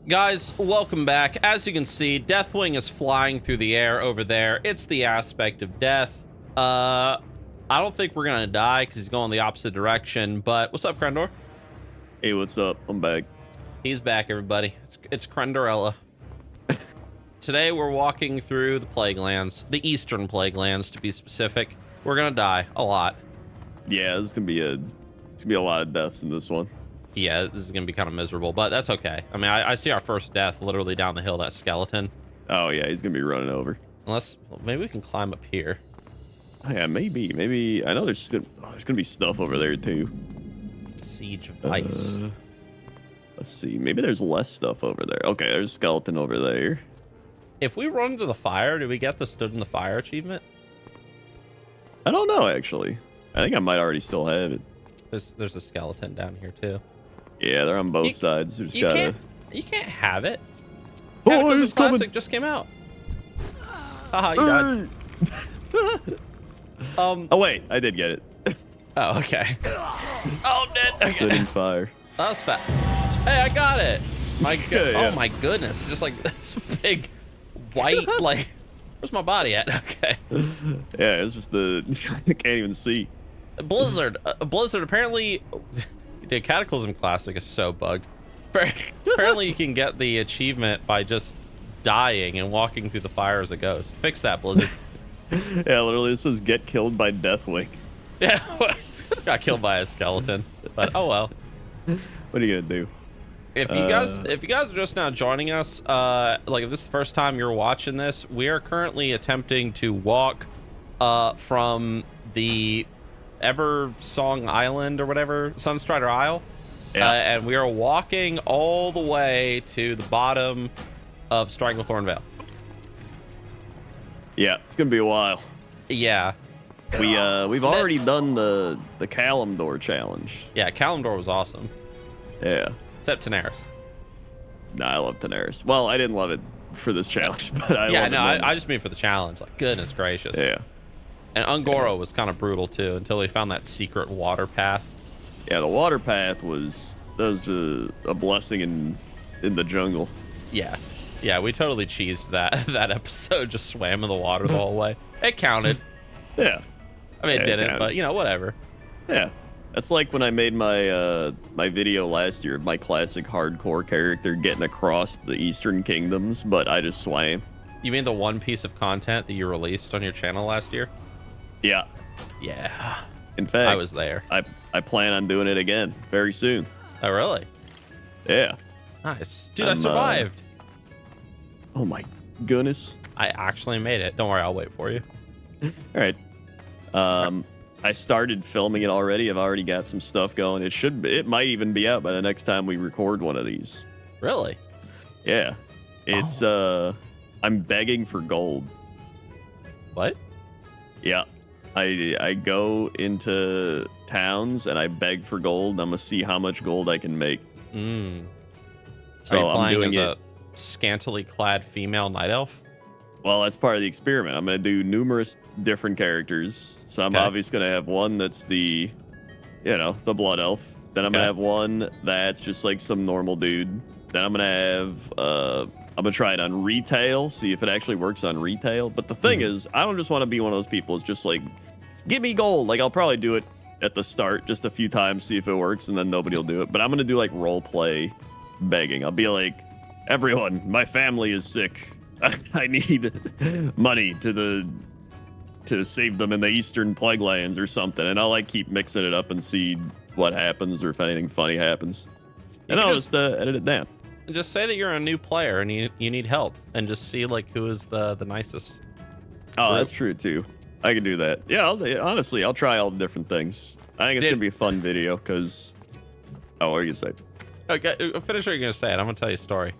Guys, welcome back. As you can see, Deathwing is flying through the air over there. It's the aspect of death. I don't think we're gonna die because he's going the opposite direction, but what's up, Crendor? Hey, what's up? I'm back. He's back, everybody. It's Crendorella. Today we're walking through the Plaguelands, the Eastern Plaguelands to be specific. We're gonna die a lot. Yeah, it's gonna be a lot of deaths in this one. Yeah, this is gonna be kind of miserable, but that's okay. I mean, I see our first death literally down the hill, that skeleton. Oh yeah, he's gonna be running over. Unless, well, maybe we can climb up here. Oh, yeah, maybe. I know there's gonna be stuff over there too. Siege of Ice. Let's see. Maybe there's less stuff over there. Okay, there's a skeleton over there. If we run into the fire, do we get the Stood in the Fire achievement? I don't know actually. I think I might already still have it. There's a skeleton down here too. Yeah, they're on both sides. You can't have it. Oh, Cataclysm he's coming. Classic just came out. Haha, you died. Oh wait, I did get it. Oh, okay. Oh, dead. Okay. Stood in fire. That was fast. Hey, I got it. Yeah. Oh my goodness, just like this big white, like, where's my body at? Okay. Yeah, it's just I can't even see. Blizzard apparently, the Cataclysm Classic is so bugged. Apparently you can get the achievement by just dying and walking through the fire as a ghost. Fix that, Blizzard. Yeah, literally it says get killed by Deathwing. Yeah, got killed by a skeleton, but oh well. What are you gonna do? If you guys are just now joining us, like if this is the first time you're watching this, we are currently attempting to walk from the Eversong Island or whatever, Sunstrider Isle, and we are walking all the way to the bottom of Stranglethorn Vale. Yeah, it's gonna be a while. Yeah. We've already done the Kalimdor challenge. Yeah, Kalimdor was awesome. Yeah. Except Daenerys. Nah, I love Daenerys. Well, I didn't love it for this challenge, but I love it. I just mean for the challenge. Like, goodness gracious. Yeah. And Ungoro was kind of brutal too until we found that secret water path. Yeah, the water path was a blessing in the jungle. Yeah. Yeah, we totally cheesed that episode, just swam in the water the whole way. It counted. Yeah. I mean, it didn't, counted. but, you know, whatever. Yeah. That's like when I made my my video last year of my classic hardcore character getting across the Eastern Kingdoms, but I just swam. You mean the one piece of content that you released on your channel last year? Yeah. Yeah. In fact, I was there. I plan on doing it again very soon. Oh, really? Yeah. Nice. Dude, I survived. Oh, my goodness. I actually made it. Don't worry, I'll wait for you. All right. I started filming it already. I've already got some stuff going. It might even be out by the next time we record one of these. Really? Yeah. It's I'm begging for gold. What? Yeah. I go into towns and I beg for gold. I'm gonna see how much gold I can make. So Are you I'm playing doing as it. a scantily clad female night elf? Well, that's part of the experiment. I'm gonna do numerous different characters. So I'm Okay. obviously gonna have one that's the blood elf. Then I'm gonna have one that's just like some normal dude. Then I'm gonna have I'm gonna try it on retail, see if it actually works on retail. But the thing is, I don't just want to be one of those people. It's just like, give me gold. Like I'll probably do it at the start just a few times, see if it works, and then nobody will do it. But I'm gonna do like role play begging. I'll be like, everyone, my family is sick. I need money to save them in the Eastern Plaguelands or something, and I'll like keep mixing it up and see what happens or if anything funny happens, and then I'll just edit it down. Just say that you're a new player and you need help, and just see like who is the nicest. Oh, that's true too. I can do that. Yeah, honestly, I'll try all the different things. I think it's gonna be a fun video because. Oh, what are you gonna say? Okay, finish what you're gonna say, and I'm gonna tell you a story.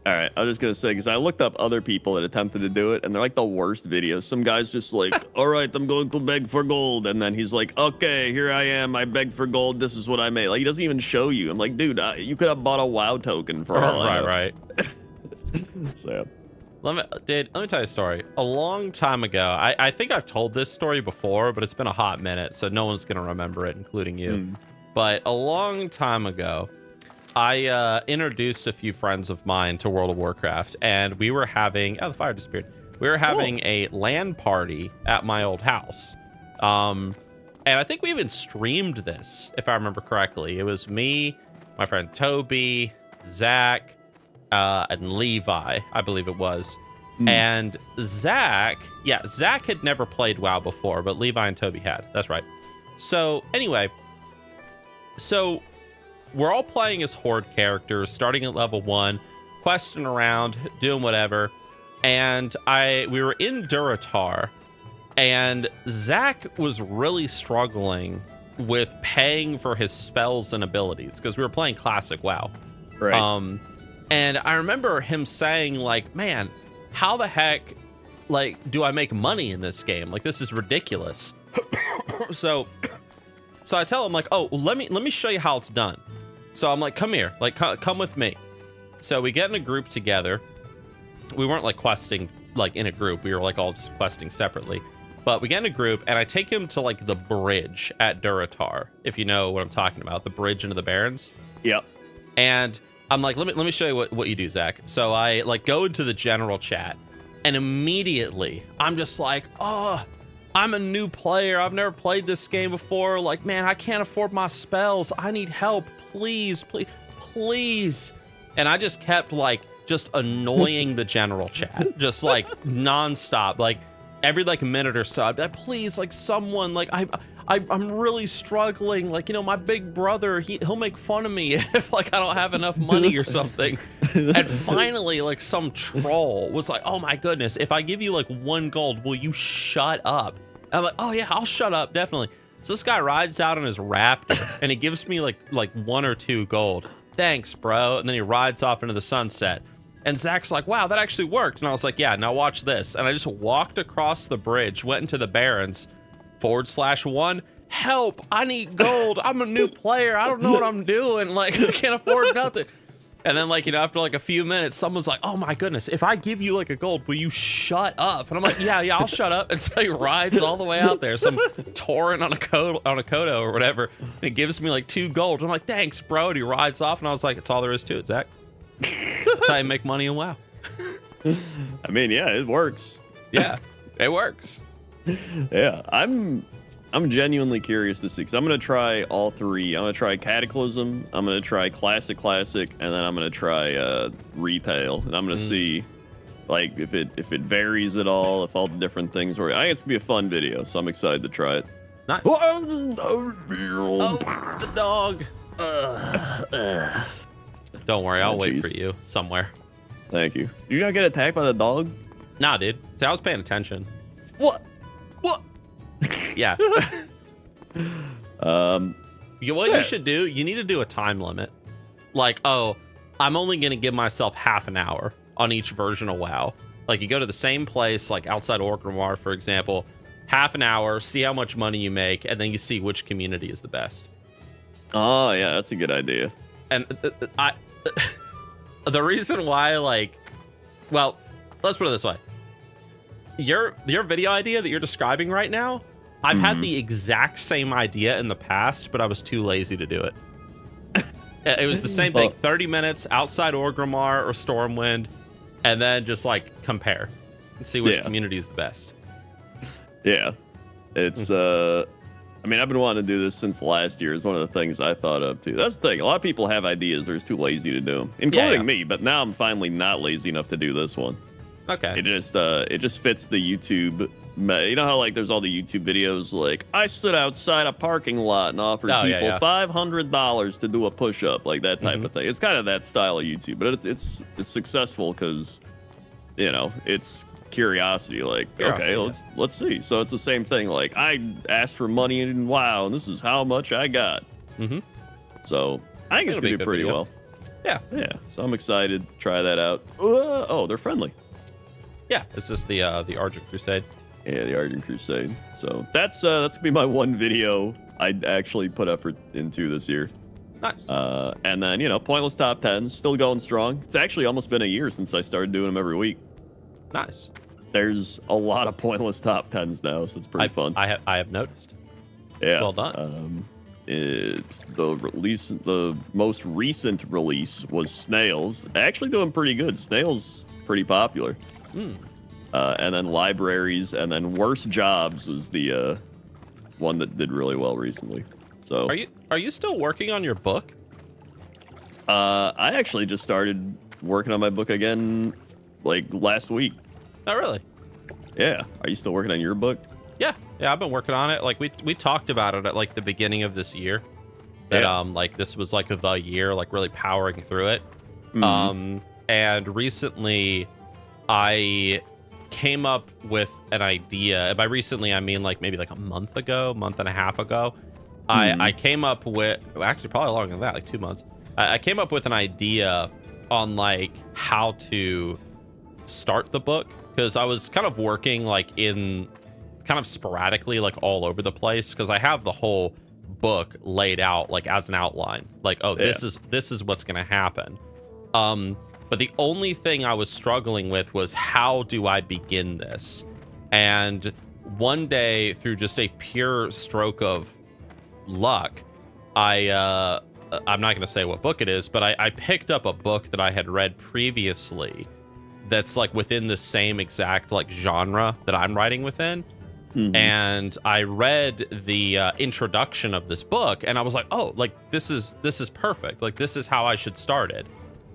All right, I was just gonna say because I looked up other people that attempted to do it, and they're like the worst videos. Some guy's just like, "All right, I'm going to beg for gold," and then he's like, "Okay, here I am. I begged for gold. This is what I made." Like he doesn't even show you. I'm like, dude, you could have bought a WoW token for all I know. Right. So, Let me tell you a story. A long time ago, I think I've told this story before, but it's been a hot minute, so no one's gonna remember it, including you. But a long time ago, I introduced a few friends of mine to World of Warcraft, and we were having the fire disappeared. We were having a LAN party at my old house. And I think we even streamed this, if I remember correctly. It was me, my friend Toby, Zach, and Levi, I believe it was. And Zach had never played WoW before, but Levi and Toby had. That's right. So anyway, we're all playing as Horde characters, starting at level 1, questing around, doing whatever. And we were in Durotar, and Zach was really struggling with paying for his spells and abilities because we were playing classic WoW. Right. And I remember him saying, like, man, how the heck, like, do I make money in this game? Like, this is ridiculous. So I tell him, like, oh, well, let me show you how it's done. So I'm like, come here, like, come with me. So we get in a group together. We weren't like questing like in a group. We were like all just questing separately. But we get in a group, and I take him to like the bridge at Durotar, if you know what I'm talking about, the bridge into the Barrens. Yep. And I'm like, let me show you what you do, Zach. So I like go into the general chat, and immediately I'm just like, oh, I'm a new player. I've never played this game before. Like, man, I can't afford my spells. I need help. Please, please, please. And I just kept like just annoying the general chat, just like nonstop. Like every like minute or so, I'd be like, please, like someone, like I'm really struggling. Like, you know, my big brother, he'll make fun of me if like I don't have enough money or something. And finally, like some troll was like, oh my goodness, if I give you like 1 gold, will you shut up? And I'm like, oh yeah, I'll shut up, definitely. So this guy rides out on his Raptor, and he gives me like 1 or 2 gold. Thanks, bro. And then he rides off into the sunset. And Zach's like, wow, that actually worked. And I was like, yeah, now watch this. And I just walked across the bridge, went into the Barrens, /1, help, I need gold. I'm a new player. I don't know what I'm doing. Like, I can't afford nothing. And then, like, you know, after like a few minutes, someone's like, oh my goodness, if I give you like a gold, will you shut up? And I'm like, yeah, I'll shut up. And so he rides all the way out there, some torrent on a Kodo or whatever. And he gives me like 2 gold. I'm like, thanks, bro. And he rides off. And I was like, that's all there is to it, Zach. That's how you make money in WoW. I mean, yeah, it works. Yeah, it works. Yeah, I'm genuinely curious to see, because I'm gonna try all 3. I'm gonna try Cataclysm, I'm gonna try Classic, and then I'm gonna try Retail, and I'm gonna see like if it varies at all, if all the different things work. I think it's gonna be a fun video, so I'm excited to try it. Nice. Oh, the dog. Don't worry, I'll wait for you somewhere. Thank you. Did you not get attacked by the dog? Nah, dude. See, I was paying attention. What? Yeah. What you should do, you need to do a time limit. Like, oh, I'm only going to give myself half an hour on each version of WoW. Like, you go to the same place, like outside Orgrimmar, for example, half an hour, see how much money you make, and then you see which community is the best. Oh, yeah, that's a good idea. And the reason why, like, well, let's put it this way. Your video idea that you're describing right now, I've had the exact same idea in the past, but I was too lazy to do it. It was the same thing, 30 minutes outside Orgrimmar or Stormwind, and then just like compare and see which community is the best. Yeah. It's I mean, I've been wanting to do this since last year. It's one of the things I thought of too. That's the thing. A lot of people have ideas. They're just too lazy to do them, including me. But now I'm finally not lazy enough to do this one. Okay. It just fits the YouTube. You know how like there's all the YouTube videos like I stood outside a parking lot and offered people $500 to do a push-up, like that type of thing. It's kind of that style of YouTube, but it's successful because you know it's curiosity. Like okay, let's see. So it's the same thing. Like I asked for money and wow, and this is how much I got. So I think it's gonna do pretty well. Yeah. So I'm excited to try that out. Oh, they're friendly. Yeah, it's just the Argent Crusade. Yeah, the Argent Crusade. So that's gonna be my one video I actually put effort into this year. Nice. And then, you know, pointless top 10s, still going strong. It's actually almost been a year since I started doing them every week. Nice. There's a lot of pointless top 10s now, so it's pretty fun. I have noticed. Yeah. Well done. The most recent release was Snails. Actually doing pretty good. Snails pretty popular. And then Libraries, and then Worst Jobs was the one that did really well recently. So are you still working on your book? I actually just started working on my book again, like last week. Oh, really? Yeah. Are you still working on your book? Yeah, I've been working on it. Like we talked about it at like the beginning of this year. That like this was like the year, like really powering through it. And recently I came up with an idea. And by recently I mean like maybe like a month and a half ago. I came up with, actually probably longer than that, like 2 months. I came up with an idea on like how to start the book, because I was kind of working like in kind of sporadically, like all over the place, because I have the whole book laid out like as an outline, like, oh, this is what's gonna happen. But the only thing I was struggling with was, how do I begin this? And one day, through just a pure stroke of luck, I'm not gonna say what book it is, but I picked up a book that I had read previously that's like within the same exact like genre that I'm writing within. And I read the introduction of this book, and I was like, oh, like this is perfect. Like this is how I should start it.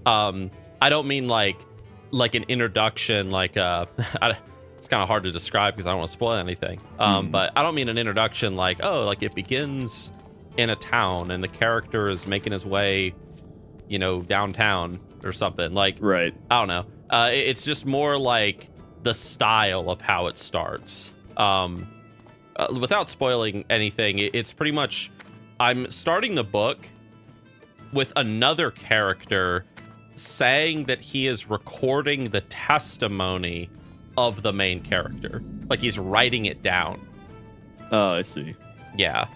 I don't mean like an introduction, like it's kind of hard to describe because I don't want to spoil anything. But I don't mean an introduction like, oh, like it begins in a town and the character is making his way, you know, downtown or something. Like, right. I don't know. It's just more like the style of how it starts. Without spoiling anything, it's pretty much, I'm starting the book with another character saying that he is recording the testimony of the main character. Like he's writing it down. Oh, I see. Yeah.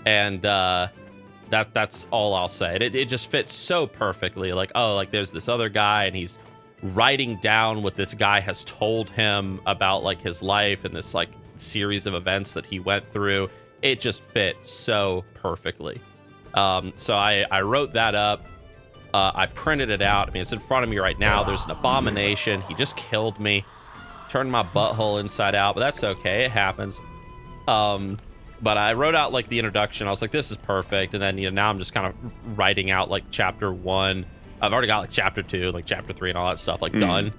And that's all I'll say. It just fits so perfectly. Like, oh, like there's this other guy and he's writing down what this guy has told him about like his life and this like series of events that he went through. It just fit so perfectly. So I wrote that up. I printed it out. I mean, it's in front of me right now. There's an abomination. He just killed me. Turned my butthole inside out, but that's okay. It happens. But I wrote out like the introduction. I was like, this is perfect. And then, you know, now I'm just kind of writing out like chapter 1. I've already got like chapter 2, like chapter 3 and all that stuff like done.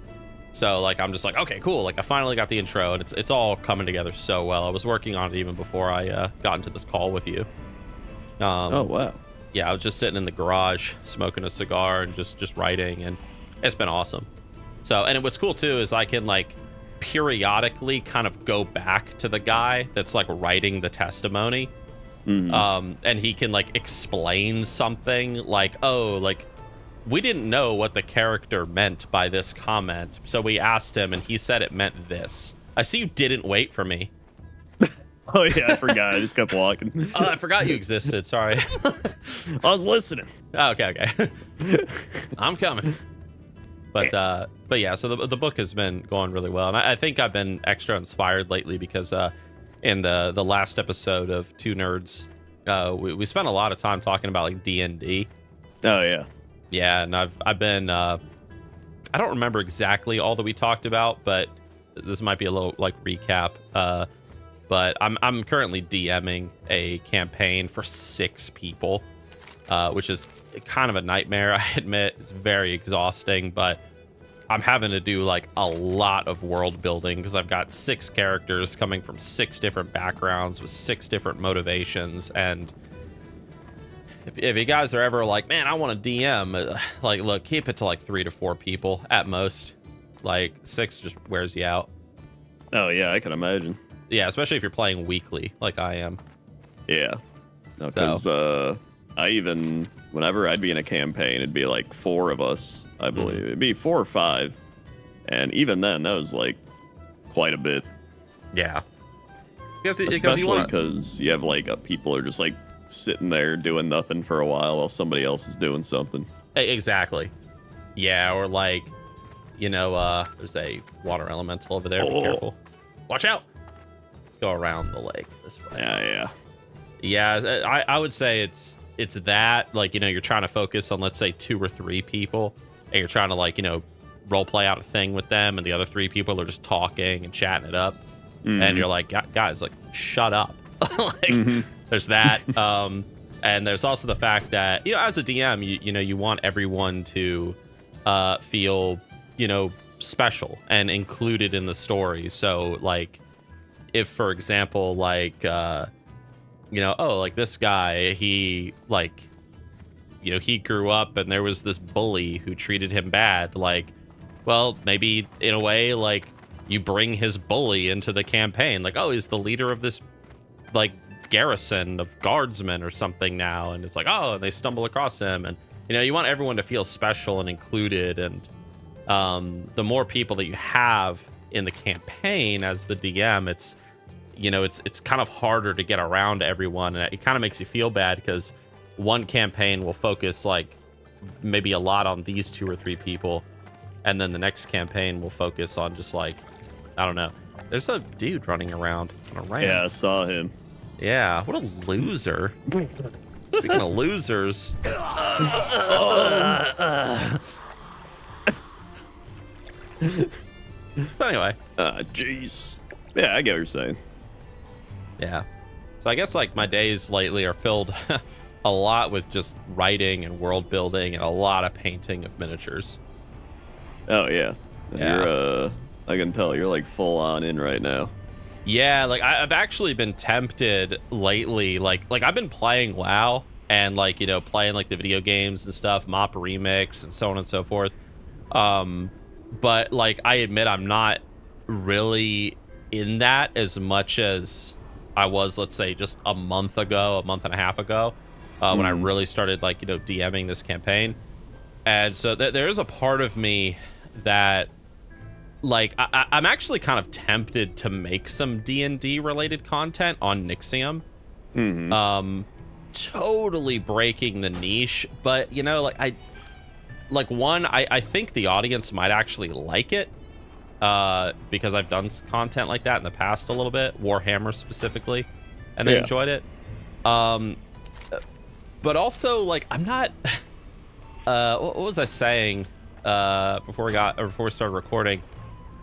So like, I'm just like, okay, cool. Like I finally got the intro and it's all coming together so well. I was working on it even before I got into this call with you. Oh, wow. Yeah, I was just sitting in the garage smoking a cigar and just writing, and it's been awesome. So, and what's cool too is I can like periodically kind of go back to the guy that's like writing the testimony. And he can like explain something like, oh, like we didn't know what the character meant by this comment, so we asked him and he said it meant this. I see you didn't wait for me. Oh yeah, I forgot. I just kept walking. Oh, I forgot you existed. Sorry. I was listening. Oh, okay. I'm coming. But yeah, so the book has been going really well, and I think I've been extra inspired lately because in the last episode of Two Nerds, we spent a lot of time talking about like D&D. Oh yeah. Yeah, and I've been I don't remember exactly all that we talked about, but this might be a little like recap. But I'm currently DMing a campaign for 6 people, which is kind of a nightmare. I admit it's very exhausting, but I'm having to do like a lot of world building because I've got 6 characters coming from 6 different backgrounds with 6 different motivations. And if you guys are ever like, man, I want to DM, like, look, keep it to like 3 to 4 people at most. Like 6 just wears you out. Oh yeah, I can imagine. Yeah, especially if you're playing weekly like I am. Yeah. No, because I even, whenever I'd be in a campaign, it'd be like 4 of us, I believe. It'd be 4 or 5. And even then, that was like quite a bit. Yeah. Especially because you have like people are just like sitting there doing nothing for a while somebody else is doing something. Exactly. Yeah, or like, you know, there's a water elemental over there. Be careful. Watch out. Go around the lake this way. Yeah. Yeah, I would say it's that, like, you know, you're trying to focus on, let's say, 2 or 3 people, and you're trying to, like, you know, role play out a thing with them, and the other 3 people are just talking and chatting it up, and you're like, guys, like, shut up. Like, there's that. And there's also the fact that, you know, as a DM, you know, you want everyone to feel, you know, special and included in the story. So, like, if, for example, like, you know, oh, like this guy, he, like, you know, he grew up and there was this bully who treated him bad. Like, well, maybe in a way, like, you bring his bully into the campaign. Like, oh, he's the leader of this, like, garrison of guardsmen or something now. And it's like, oh, and they stumble across him. And, you know, you want everyone to feel special and included. And the more people that you have in the campaign as the DM, it's, you know, it's kind of harder to get around everyone. And it kind of makes you feel bad because one campaign will focus, like, maybe a lot on these 2 or 3 people. And then the next campaign will focus on just, like, I don't know. There's a dude running around on a ramp. Yeah, I saw him. Yeah, what a loser. Speaking of losers. But anyway. Jeez. Yeah, I get what you're saying. Yeah. So I guess, like, my days lately are filled a lot with just writing and world building and a lot of painting of miniatures. Oh, yeah. Yeah. You're, I can tell you're, like, full on in right now. Yeah, like, I've actually been tempted lately. Like I've been playing WoW and, like, you know, playing, like, the video games and stuff, Mop Remix and so on and so forth. But, like, I admit I'm not really in that as much as I was, let's say, just a month and a half ago, when I really started, like, you know, DMing this campaign. And so there is a part of me that, like, I'm actually kind of tempted to make some D&D related content on Nixxiom. Totally breaking the niche, but, you know, like, I think the audience might actually like it, because I've done content like that in the past a little bit, Warhammer specifically, and they enjoyed it. But also, like, I'm not, what was I saying, before we started recording?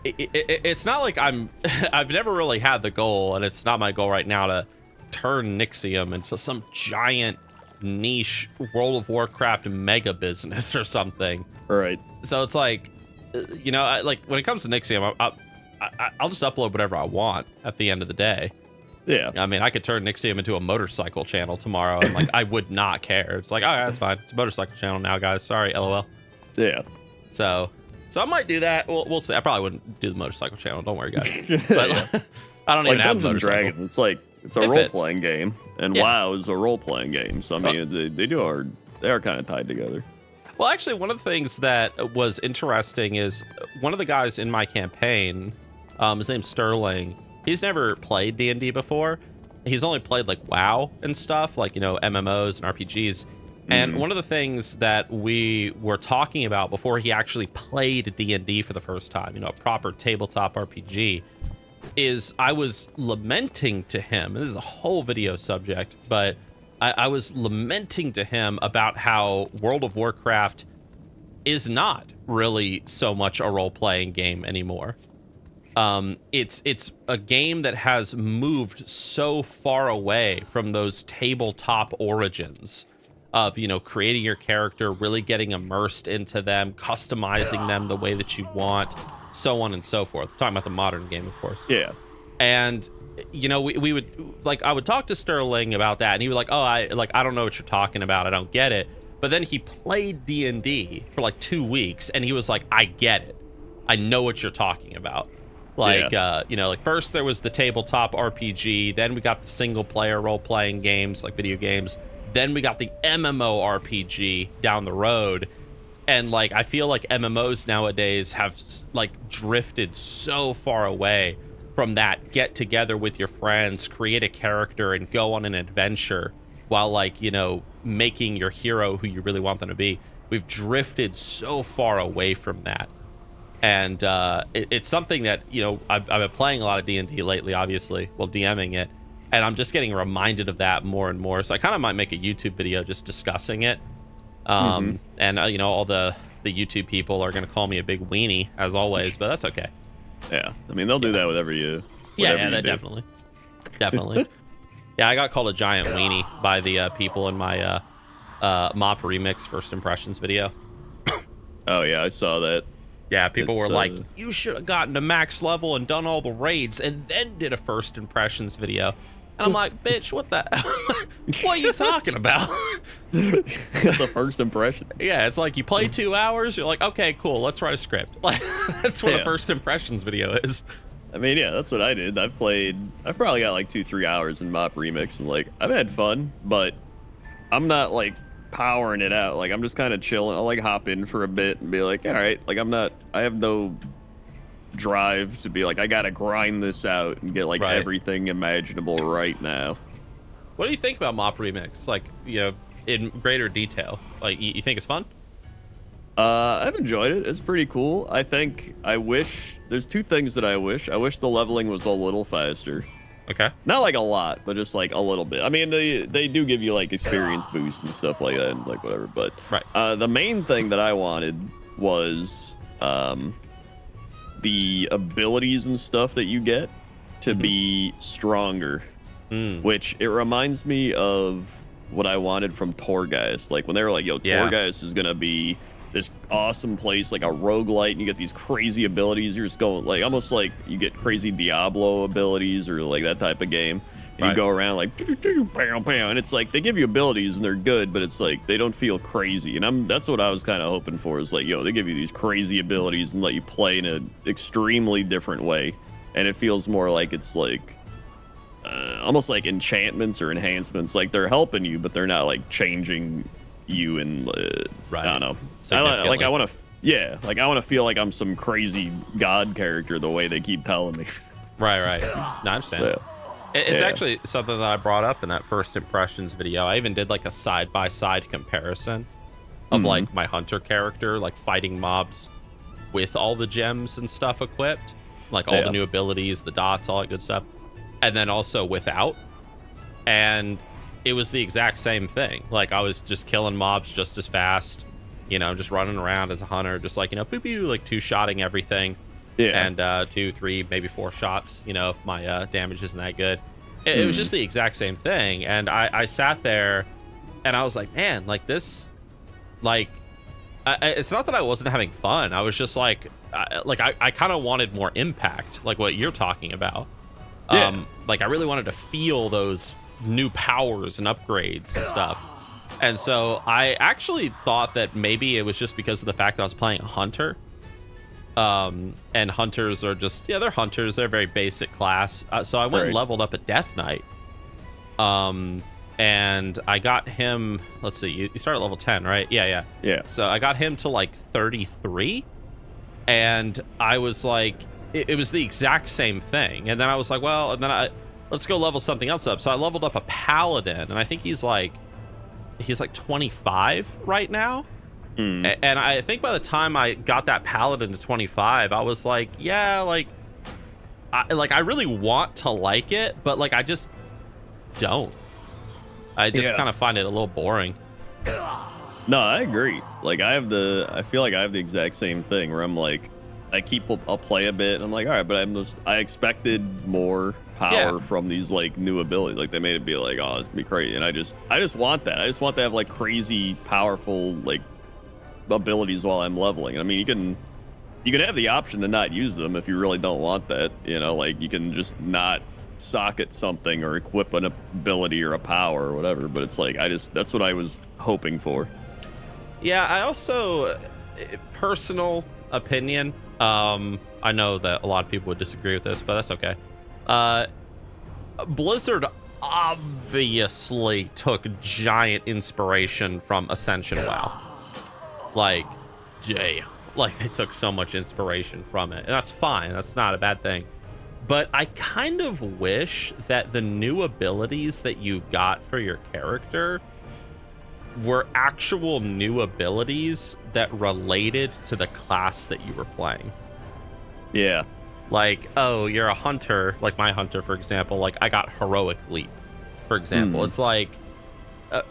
It's not like I've never really had the goal, and it's not my goal right now to turn Nixxiom into some giant niche World of Warcraft mega business or something. Right. So it's like, you know, like, when it comes to Nixxiom, I'll just upload whatever I want at the end of the day. Yeah. I mean, I could turn Nixxiom into a motorcycle channel tomorrow, and, like, I would not care. It's like, oh, yeah, that's fine. It's a motorcycle channel now, guys. Sorry, LOL. Yeah. So I might do that. We'll see. I probably wouldn't do the motorcycle channel. Don't worry, guys. But I don't even have a motorcycle. Dragons, it's like, it's a role-playing game, and WoW is a role-playing game. So I mean, they are kind of tied together. Well, actually, one of the things that was interesting is one of the guys in my campaign, his name's Sterling. He's never played D&D before. He's only played, like, WoW and stuff, like, you know, MMOs and RPGs. And one of the things that we were talking about before he actually played D&D for the first time, you know, a proper tabletop RPG, is I was lamenting to him, and this is a whole video subject, but I was lamenting to him about how World of Warcraft is not really so much a role-playing game anymore. It's a game that has moved so far away from those tabletop origins of, you know, creating your character, really getting immersed into them, customizing them the way that you want, so on and so forth. I'm talking about the modern game, of course. Yeah. And, you know, we would, like, I would talk to Sterling about that, and he was like, oh, I don't know what you're talking about. I don't get it. But then he played D&D for, like, 2 weeks, and he was like, I get it. I know what you're talking about. Like, you know, like, first there was the tabletop RPG, then we got the single-player role-playing games, like video games. Then we got the MMORPG down the road. And, like, I feel like MMOs nowadays have, like, drifted so far away from that get together with your friends, create a character, and go on an adventure while, like, you know, making your hero who you really want them to be. We've drifted so far away from that. And it's something that, you know, I've been playing a lot of D&D lately, obviously, while DMing it. And I'm just getting reminded of that more and more. So I kind of might make a YouTube video just discussing it. And, you know, all the YouTube people are going to call me a big weenie, as always, but that's okay. Yeah. I mean, they'll do that whatever you definitely. Definitely. Yeah, I got called a giant weenie by the people in my Mop Remix First Impressions video. Oh, yeah, I saw that. Yeah, people were like, you should have gotten to max level and done all the raids and then did a First Impressions video. And I'm like, bitch, what the... what are you talking about? That's a first impression. Yeah, it's like you play 2 hours, you're like, okay, cool, let's write a script. Like, that's what a First Impressions video is. I mean, yeah, that's what I did. I've probably got like 2-3 hours in Mop Remix, and like, I've had fun, but I'm not like powering it out. Like, I'm just kind of chilling. I'll like hop in for a bit and be like, all right, like I have no drive to be like, I gotta grind this out and get like everything imaginable right now. What do you think about Mop Remix? Like, you know, in greater detail. Like, you think it's fun? I've enjoyed it. It's pretty cool. I wish there's 2 things that I wish. I wish the leveling was a little faster. Okay. Not like a lot, but just like a little bit. I mean, they do give you like experience boosts and stuff like that and like whatever, but the main thing that I wanted was the abilities and stuff that you get to be stronger, which it reminds me of what I wanted from Torghast. Like when they were like, yo, Torghast is gonna be this awesome place, like a roguelite, and you get these crazy abilities. You're just going like almost like you get crazy Diablo abilities or like that type of game. And you go around like bam, bam, and it's like they give you abilities and they're good, but it's like they don't feel crazy. And that's what I was kind of hoping for, is like, yo, they give you these crazy abilities and let you play in an extremely different way, and it feels more like it's like almost like enchantments or enhancements. Like they're helping you, but they're not like changing you and I don't know. I want to feel like I'm some crazy god character the way they keep telling me. Right. No, I understand. So, it's actually something that I brought up in that First Impressions video. I even did like a side-by-side comparison of like my hunter character, like fighting mobs with all the gems and stuff equipped, like all the new abilities, the dots, all that good stuff, and then also without. And it was the exact same thing. Like I was just killing mobs just as fast, you know, just running around as a hunter, just like, you know, pew, like 2-shotting everything. And 2, 3, maybe 4 shots, you know, if my damage isn't that good. It was just the exact same thing. And I sat there and I was like, man, like this, like, it's not that I wasn't having fun. I was just like I kind of wanted more impact, like what you're talking about. Like I really wanted to feel those new powers and upgrades and stuff. And so I actually thought that maybe it was just because of the fact that I was playing a hunter. And hunters are just, they're hunters. They're a very basic class. So I went and leveled up a Death Knight. And I got him, let's see, you start at level 10, right? Yeah. So I got him to like 33. And I was like, it was the exact same thing. And then I was like, well, and then let's go level something else up. So I leveled up a Paladin, and I think he's like 25 right now. And I think by the time I got that Paladin to 25, I was like, yeah, like I really want to like it, but like I just don't. I just kind of find it a little boring. No, I agree. Like I feel like I have the exact same thing where I'm like, I'll play a bit and I'm like, all right, but I expected more power from these like new abilities. Like they made it be like, oh, it's gonna be crazy. And I just want that. I just want to have like crazy powerful like abilities while I'm leveling. I mean, you can have the option to not use them if you really don't want that, you know, like you can just not socket something or equip an ability or a power or whatever, but it's like that's what I was hoping for. Yeah, I also, personal opinion, I know that a lot of people would disagree with this, but that's okay. Blizzard obviously took giant inspiration from Ascension WoW. Like, like they took so much inspiration from it, and that's fine. That's not a bad thing. But I kind of wish that the new abilities that you got for your character were actual new abilities that related to the class that you were playing. Yeah. like, oh, you're a hunter, like my hunter, for example, like I got heroic leap, for example. It's like,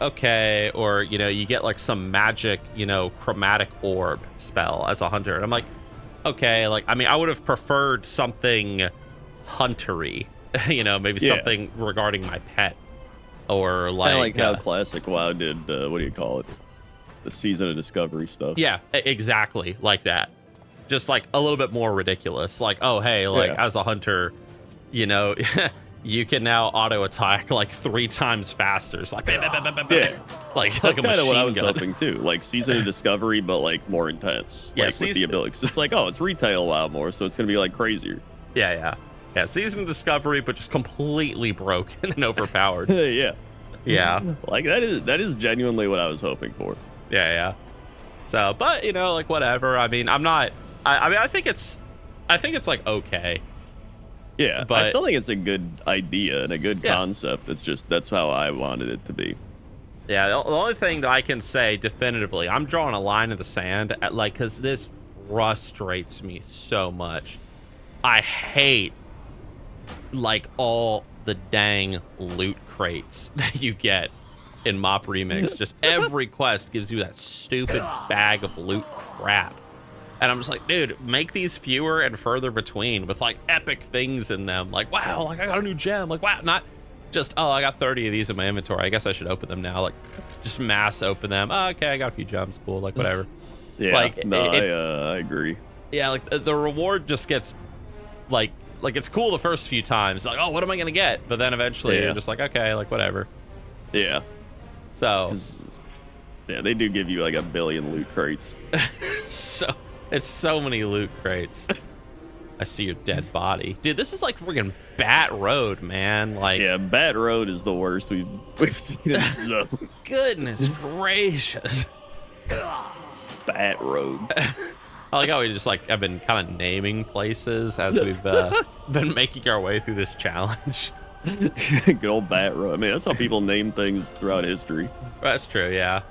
okay, or, you know, you get like some magic, you know, chromatic orb spell as a hunter. And I'm like, okay, like, I mean, I would have preferred something huntery, you know, maybe something regarding my pet, or like how classic WoW did, what do you call it? The Season of Discovery stuff. Yeah, exactly like that. Just like a little bit more ridiculous. Like, oh, hey, like as a hunter, you know, you can now auto attack like 3 times faster. It's like, like That's a machine kind of what I was gun. hoping too. Like Season of Discovery, but like more intense. Yeah, like with the abilities. It's like, oh, it's retail WoW more, so it's gonna be like crazier. Yeah. Season of Discovery, but just completely broken and overpowered. Yeah. Like that is genuinely what I was hoping for. Yeah. So, but you know, like whatever. I mean, I'm not. I mean, I think it's like okay. Yeah, but I still think it's a good idea and a good concept. It's just that's how I wanted it to be. Yeah, the only thing that I can say definitively, I'm drawing a line in the sand at like, because this frustrates me so much. I hate like all the dang loot crates that you get in Mop Remix. Just every quest gives you that stupid bag of loot crap. And I'm just like, dude, make these fewer and further between with like epic things in them. Like, wow, like I got a new gem. Like, wow, not just, oh, I got 30 of these in my inventory. I guess I should open them now. Like, just mass open them. Oh, okay, I got a few gems. Cool, like whatever. Like, no, I agree. Yeah, like the reward just gets like it's cool the first few times. Like, oh, what am I gonna get? But then eventually you're just like, okay, like whatever. Yeah. So. Yeah, they do give you like a billion loot crates. So. It's so many loot crates. I see your dead body. Dude, this is like freaking Bat Road, man. Like, yeah, Bat Road is the worst we've seen in this zone. Goodness gracious. Bat Road. I like how we just like have been kind of naming places as we've been making our way through this challenge. Good old Bat Road. I mean, that's how people name things throughout history. That's true, yeah.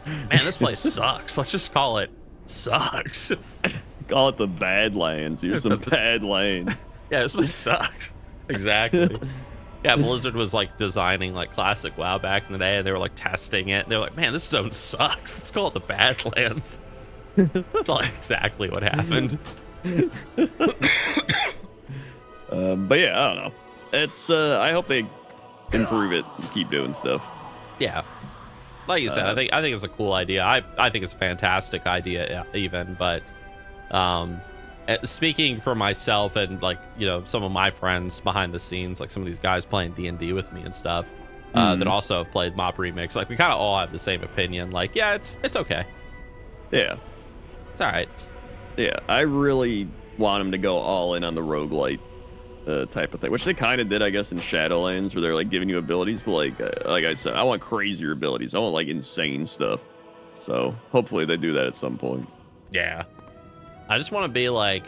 Man, this place sucks. Let's just call it sucks. Call it the Badlands. Here's some bad land. Yeah, this place sucks. Exactly. Yeah, Blizzard was like designing like classic WoW back in the day, and they were like testing it. They were like, man, this zone sucks. Let's call it the Badlands. That's like exactly what happened. But yeah, I don't know. It's I hope they improve it and keep doing stuff. Yeah. Like you said, I think it's a cool idea. I think it's a fantastic idea even, but speaking for myself and like, you know, some of my friends behind the scenes, like some of these guys playing D&D with me and stuff, that also have played Mop Remix, like we kind of all have the same opinion. Like, yeah, it's okay. Yeah. It's all right. Yeah, I really want them to go all in on the roguelite type of thing, which they kind of did, I guess, in Shadowlands, where they're like giving you abilities, but like I said, I want crazier abilities. I want like insane stuff. So hopefully they do that at some point. Yeah, I just want to be like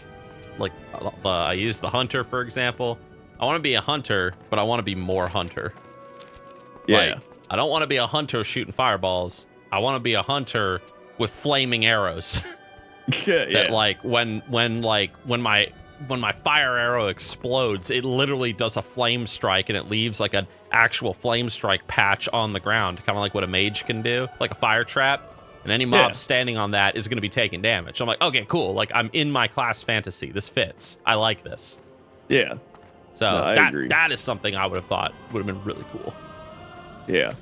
I use the hunter for example. I want to be a hunter, but I want to be more hunter. Yeah, like, I don't want to be a hunter shooting fireballs. I want to be a hunter with flaming arrows. That like when my fire arrow explodes, it literally does a flame strike and it leaves like an actual flame strike patch on the ground, kind of like what a mage can do, like a fire trap. And any mob standing on that is going to be taking damage. I'm like, okay, cool. Like I'm in my class fantasy. This fits. I like this. Yeah. So I agree. That is something I would have thought would have been really cool. Yeah.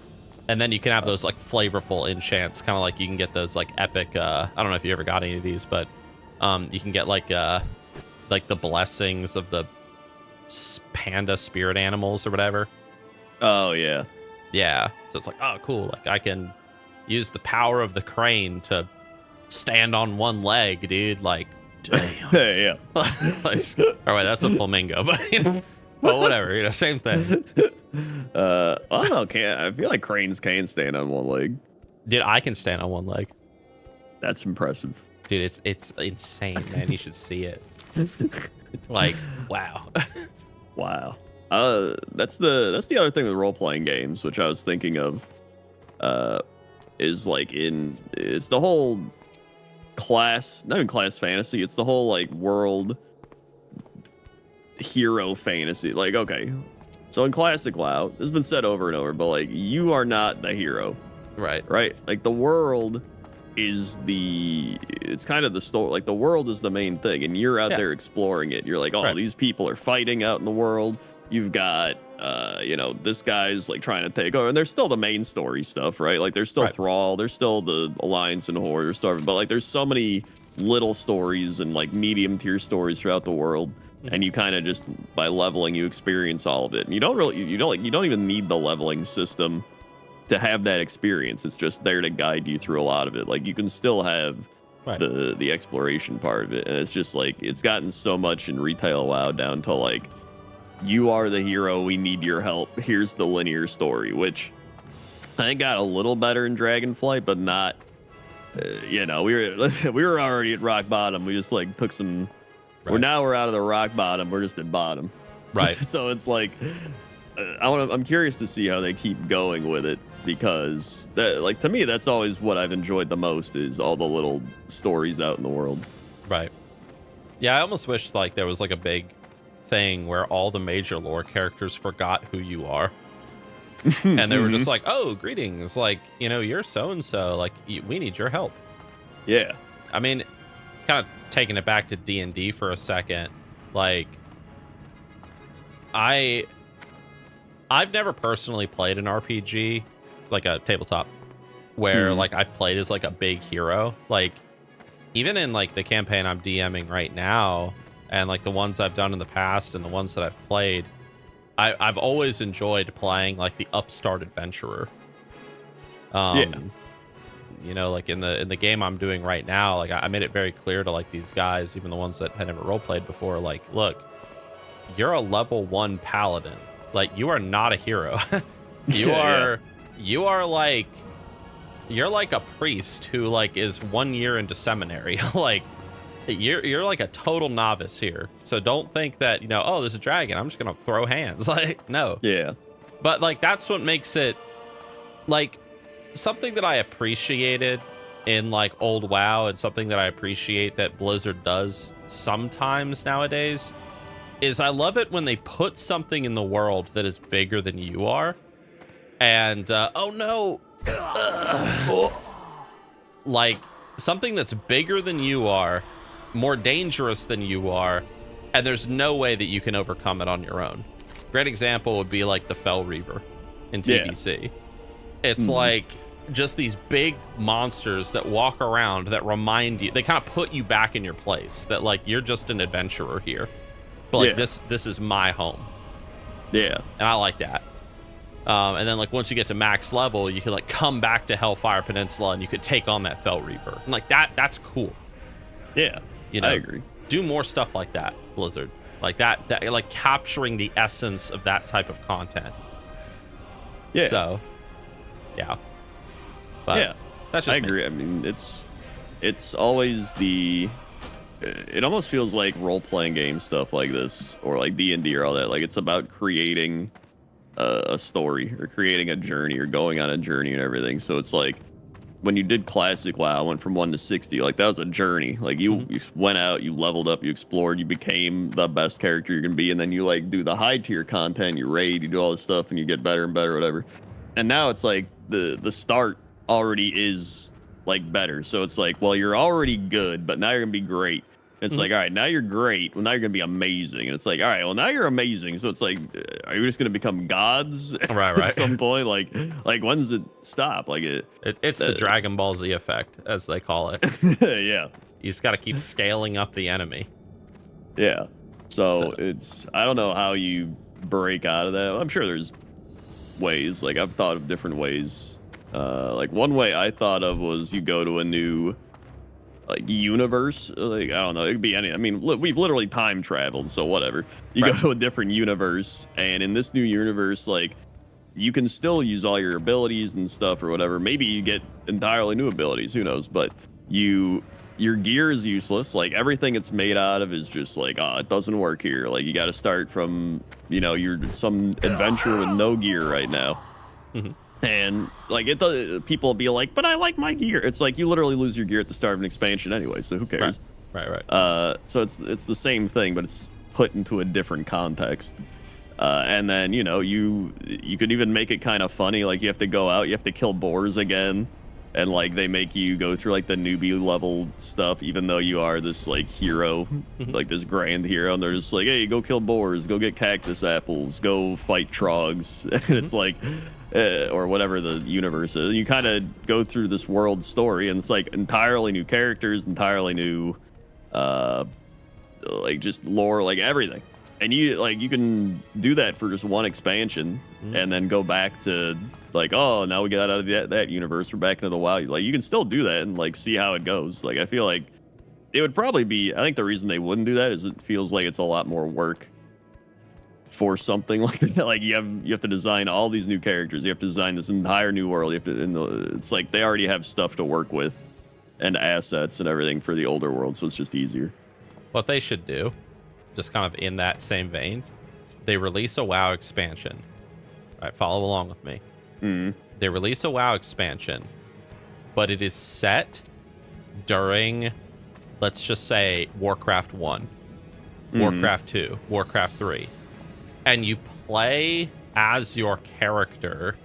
And then you can have those like flavorful enchants, kind of like you can get those like epic. I don't know if you ever got any of these, but you can get like the blessings of the panda spirit animals or whatever. Oh yeah. Yeah. So it's like, oh cool. Like I can use the power of the crane to stand on one leg, dude. Like, damn. Yeah. Like, all right, that's a flamingo, but you know, well, whatever. You know, same thing. I don't know. I feel like cranes can stand on one leg. Dude, I can stand on one leg. That's impressive. Dude, it's insane, man. You should see it. Like, wow. Wow. That's the other thing with role-playing games, which I was thinking of, is like it's the whole not even class fantasy, it's the whole like world hero fantasy. Like, okay, so in classic WoW, this has been said over and over, but like, you are not the hero, Right. right? Like, the world is it's kind of the story. Like, the world is the main thing, and you're out there exploring it. You're like, oh, Right. these people are fighting out in the world. You've got this guy's like trying to take over, and there's still the main story stuff, right? Like, there's still Thrall, there's still the Alliance and Horde, there's stuff, but like, there's so many little stories and like medium tier stories throughout the world, and you kind of just by leveling, you experience all of it, and you don't even need the leveling system to have that experience. It's just there to guide you through a lot of it. Like, you can still have the exploration part of it, and it's just like, it's gotten so much in retail WoW down to like, you are the hero, we need your help, here's the linear story, which I think got a little better in Dragonflight, but not we were already at rock bottom. We just like took some we're out of the rock bottom, we're just at bottom, Right. so it's like I'm curious to see how they keep going with it, because like, to me, that's always what I've enjoyed the most, is all the little stories out in the world. Right. Yeah, I almost wish like there was like a big thing where all the major lore characters forgot who you are. And they were just like, oh, greetings, like, you're so and so, like, we need your help. Yeah. I mean, kind of taking it back to D&D for a second, like, I've never personally played an RPG, like a tabletop, where like I've played as like a big hero. Like, even in like the campaign I'm DMing right now, and like the ones I've done in the past and the ones that I've played, I've always enjoyed playing like the upstart adventurer. Like in the game I'm doing right now, like I made it very clear to like these guys, even the ones that had never role played before, like, look, you're a level 1 paladin. Like, you are not a hero. You're like a priest who like is 1 year into seminary. Like, you're like a total novice here. So don't think that, oh, there's a dragon, I'm just gonna throw hands. Like, no. Yeah. But like, that's what makes it like something that I appreciated in like old WoW, and something that I appreciate that Blizzard does sometimes nowadays, is I love it when they put something in the world that is bigger than you are. And like something that's bigger than you are, more dangerous than you are, and there's no way that you can overcome it on your own. Great example would be like the Fell Reaver in TBC. It's like just these big monsters that walk around that remind you, they kind of put you back in your place, that like you're just an adventurer here, but like this is my home. And I like that. And then like once you get to max level, you can like come back to Hellfire Peninsula and you could take on that Fell Reaver, and like that's cool. I agree. Do more stuff like that, Blizzard. Like that like capturing the essence of that type of content. So but that's just I agree. I mean, it's always it almost feels like role-playing game stuff like this, or like D&D or all that. Like, it's about creating a story, or creating a journey, or going on a journey and everything. So it's like, when you did classic WoW, went from 1 to 60, like that was a journey. Like you went out, you leveled up, you explored, you became the best character you're gonna be, and then you like do the high tier content, you raid, you do all this stuff, and you get better and better, whatever. And now it's like the start already is like better. So it's like, well, you're already good, but now you're gonna be great. It's like, all right, now you're great. Well, now you're gonna be amazing. And it's like, all right, well, now you're amazing. So it's like, are you just gonna become gods at some point? Like when does it stop? Like it's the Dragon Ball Z effect, as they call it. You just got to keep scaling up the enemy. So it's, I don't know how you break out of that. I'm sure there's ways. Like, I've thought of different ways. Like, one way I thought of was you go to a new like universe. Like, I don't know, it could be any, I mean, we've literally time traveled, so whatever. You go to a different universe, and in this new universe, like, you can still use all your abilities and stuff or whatever. Maybe you get entirely new abilities, who knows, but your gear is useless. Like, everything it's made out of is just like, it doesn't work here. Like, you got to start from, you're some adventurer with no gear right now. And like, people will be like, but I like my gear. It's like, you literally lose your gear at the start of an expansion anyway, so who cares? Right. So it's the same thing, but it's put into a different context. And then, you know, you could even make it kind of funny. Like, you have to go out, you have to kill boars again. And, like, they make you go through, like, the newbie level stuff, even though you are this, like, hero, like, this grand hero. And they're just like, hey, go kill boars, go get cactus apples, go fight trogs. And it's like, or whatever the universe is. You kind of go through this world story, and it's, like, entirely new characters, entirely new, like, just lore, like, everything. And you can do that for just one expansion, and then go back to, like, oh, now we got out of that universe, we're back into the wild. Like, you can still do that and, like, see how it goes. Like, I feel like it would probably be, I think the reason they wouldn't do that is it feels like it's a lot more work for something like that. Like, you have to design all these new characters, you have to design this entire new world, it's like they already have stuff to work with and assets and everything for the older world, so it's just easier. What they should do, just kind of in that same vein, they release a WoW expansion. All right, follow along with me. They release a WoW expansion, but it is set during, let's just say, Warcraft 1, Warcraft 2, Warcraft 3. And you play as your character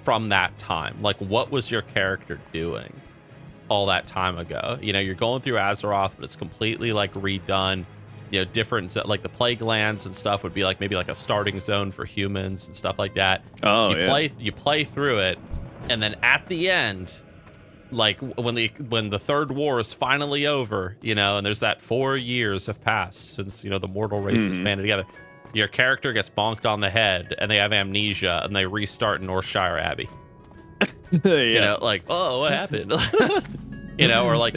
from that time. Like, what was your character doing all that time ago? You know, you're going through Azeroth, but it's completely, like, redone. You know, different, like the Plaguelands and stuff would be like maybe like a starting zone for humans and stuff like that. Oh, You play through it, and then at the end, like when the third war is finally over, you know, and there's that 4 years have passed since, you know, the mortal race is banded together. Your character gets bonked on the head, and they have amnesia, and they restart in Northshire Abbey. You know, like, oh, what happened? You know, or like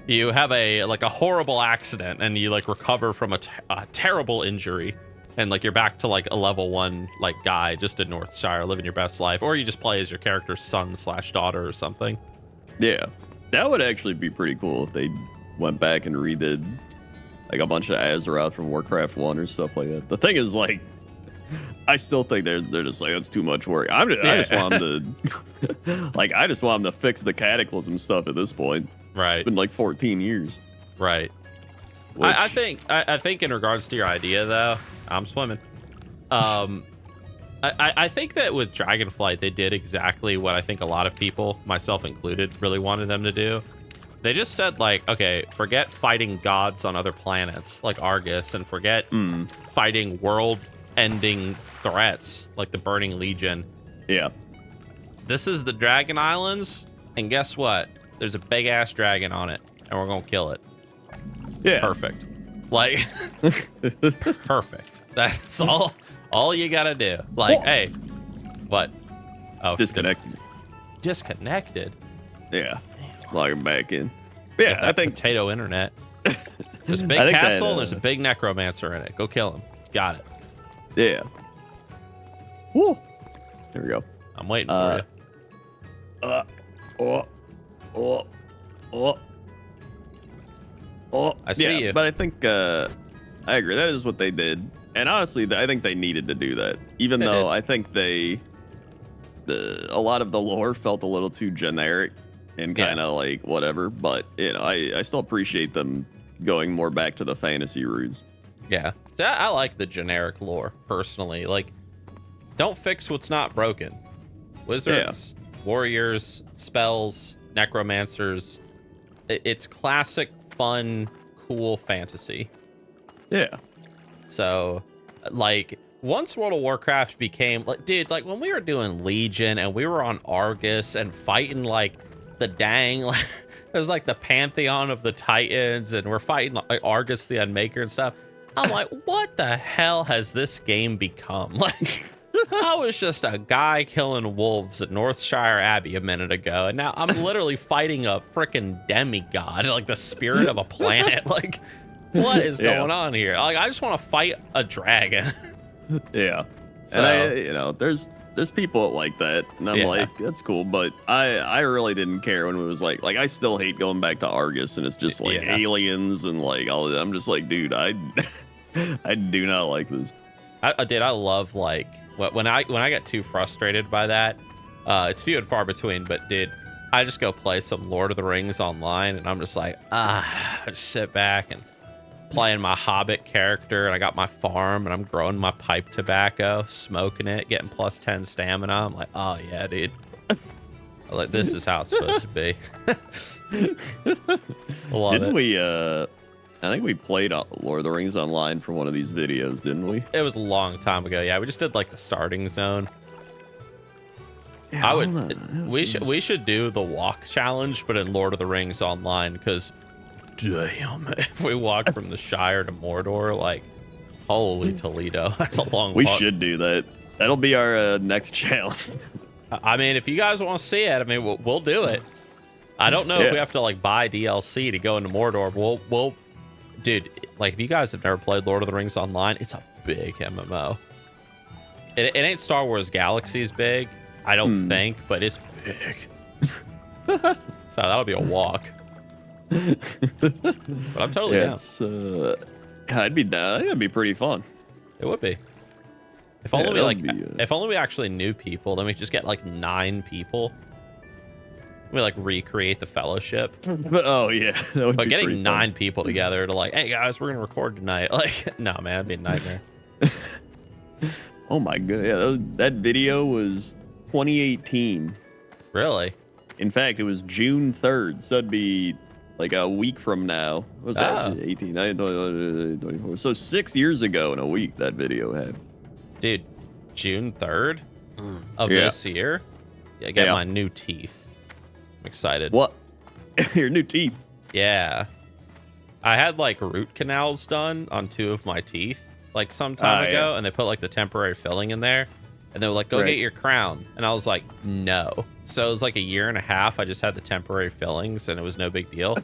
you have a horrible accident, and you like recover from a terrible injury, and like you're back to like a level 1 like guy just in Northshire living your best life, or you just play as your character's son/daughter or something. Yeah, that would actually be pretty cool if they went back and redid like a bunch of Azeroth from Warcraft 1 or stuff like that. The thing is, like, I still think they're just like, it's too much work. I just want them to like, I just want them to fix the Cataclysm stuff at this point. Right. It's been like 14 years. Right. Which... I think in regards to your idea, though, I'm swimming. I think that with Dragonflight, they did exactly what I think a lot of people, myself included, really wanted them to do. They just said, like, okay, forget fighting gods on other planets like Argus, and forget fighting world-ending threats like the Burning Legion. Yeah. This is the Dragon Islands, and guess what? There's a big-ass dragon on it, and we're gonna kill it. Yeah. Perfect. Like, perfect. That's all you gotta do. Like, whoa. Hey, what? Oh, disconnected. Disconnected? Yeah. Logging back in. Yeah, I think potato internet. There's a big castle, and there's a big necromancer in it. Go kill him. Got it. Yeah. Woo. There we go. I'm waiting for you. I see you. But I think I agree. That is what they did. And honestly, I think they needed to do that. Even though I think a lot of the lore felt a little too generic and kind of like whatever. But, you know, I still appreciate them going more back to the fantasy roots. Yeah. So I like the generic lore, personally. Like, don't fix what's not broken. Wizards, warriors, spells, necromancers. It's classic, fun, cool fantasy. Yeah. So, like, once World of Warcraft became, like, dude, like, when we were doing Legion and we were on Argus and fighting, like, the dang, like, there's, like, the Pantheon of the Titans, and we're fighting, like, Argus the Unmaker and stuff. I'm like, what the hell has this game become? Like, I was just a guy killing wolves at Northshire Abbey a minute ago, and now I'm literally fighting a freaking demigod, like the spirit of a planet. Like, what is going on here? Like, I just want to fight a dragon. Yeah. So, and you know, there's people like that, and I'm like, that's cool, but I really didn't care when it was like I still hate going back to Argus, and it's just like aliens and like all of that. I'm just like, dude, I do not like this. I love, like, when I get too frustrated by that, it's few and far between, but dude, I just go play some Lord of the Rings online, and I'm just like, just sit back and playing my Hobbit character, and I got my farm, and I'm growing my pipe tobacco, smoking it, getting plus 10 stamina. I'm like, oh yeah, dude. I'm like, this is how it's supposed to be. Didn't we? I think we played Lord of the Rings Online for one of these videos, didn't we? It was a long time ago. Yeah, we just did like the starting zone. Yeah, We should do the walk challenge, but in Lord of the Rings Online, because damn, if we walk from the Shire to Mordor, like, holy Toledo, that's a long walk. We should do that. That'll be our next challenge. I mean, if you guys want to see it, I mean, we'll do it. I don't know if we have to like buy DLC to go into Mordor. We'll, dude, like if you guys have never played Lord of the Rings Online, it's a big MMO. It ain't Star Wars Galaxies big, I don't think, but it's big. So that'll be a walk. But I'm totally down. I'd be down. That'd be pretty fun. It would be. If only if only we actually knew people, then we just get like 9 people. We like recreate the fellowship. Oh yeah, that would but be getting 9 people together to like, hey guys, we're gonna record tonight. Like, no man, that'd be a nightmare. Oh my god, yeah, that video was 2018. Really? In fact, it was June 3rd, so that'd be like a week from now. What was that? 18, 19, 24. So 6 years ago in a week that video had. Dude, June 3rd of this year, I got my new teeth. I'm excited. What? Your new teeth? Yeah. I had like root canals done on 2 of my teeth like some time ago, and they put like the temporary filling in there, and they were like, go get your crown. And I was like, no. So it was like a year and a half. I just had the temporary fillings, and it was no big deal.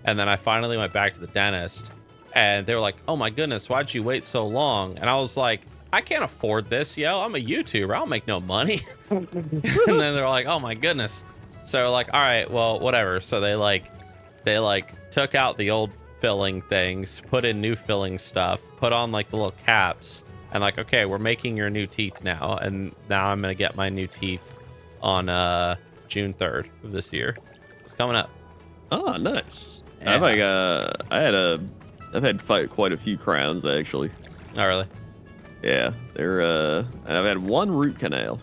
And then I finally went back to the dentist, and they were like, oh my goodness, why'd you wait so long? And I was like, I can't afford this, yo. I'm a YouTuber. I don't make no money. And then they're like, oh my goodness. So they're like, all right, well, whatever. So they took out the old filling things, put in new filling stuff, put on like the little caps, and like, okay, we're making your new teeth now. And now I'm gonna get my new teeth on June 3rd of this year. It's coming up. Oh, nice. Yeah. I've had quite a few crowns actually. Oh, really? Yeah, and I've had 1 root canal.